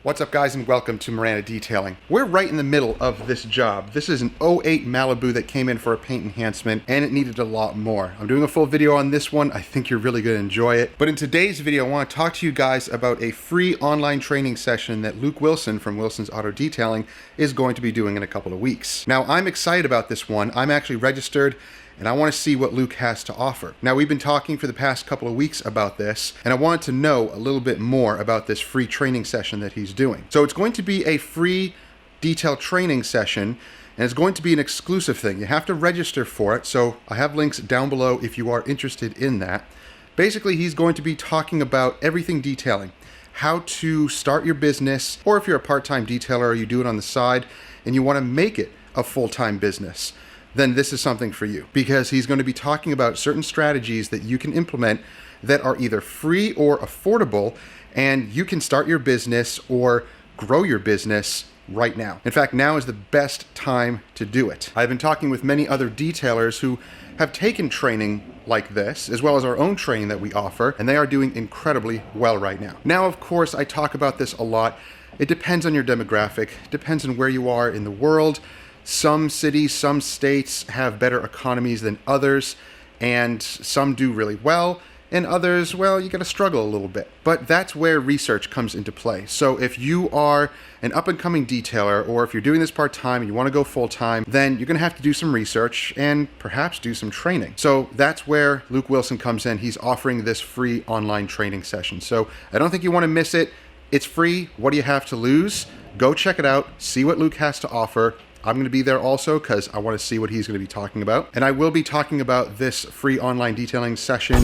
What's up, guys, and welcome to Miranda Detailing. We're right in the middle of this job. This is an '08 Malibu that came in for a paint enhancement, and it needed a lot more. I'm doing a full video on this one. I think you're really going to enjoy it. But in today's video, I want to talk to you guys about a free online training session that Luke Wilson from Wilson's Auto Detailing is going to be doing in a couple of weeks. Now, I'm excited about this one. I'm actually registered, and I want to see what Luke has to offer. Now, we've been talking for the past couple of weeks about this, and I wanted to know a little bit more about this free training session that he's doing. So it's going to be a free detail training session, and it's going to be an exclusive thing. You have to register for it, so I have links down below if you are interested in that. Basically, he's going to be talking about everything detailing, how to start your business, or if you're a part-time detailer or you do it on the side and you want to make it a full-time business, then this is something for you, because he's going to be talking about certain strategies that you can implement that are either free or affordable, and you can start your business or grow your business right now. In fact, now is the best time to do it. I've been talking with many other detailers who have taken training like this, as well as our own training that we offer, and they are doing incredibly well right now. Now, of course, I talk about this a lot. It depends on your demographic, depends on where you are in the world. Some cities, some states have better economies than others, and some do really well, and others, well, you gotta struggle a little bit. But that's where research comes into play. So if you are an up-and-coming detailer, or if you're doing this part-time and you wanna go full-time, then you're gonna have to do some research and perhaps do some training. So that's where Luke Wilson comes in. He's offering this free online training session. So I don't think you wanna miss it. It's free. What do you have to lose? Go check it out, see what Luke has to offer. I'm going to be there also because I want to see what he's going to be talking about. And I will be talking about this free online detailing session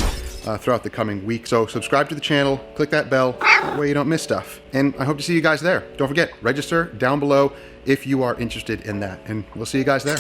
throughout the coming week. So subscribe to the channel, click that bell, that way you don't miss stuff. And I hope to see you guys there. Don't forget, register down below if you are interested in that. And we'll see you guys there.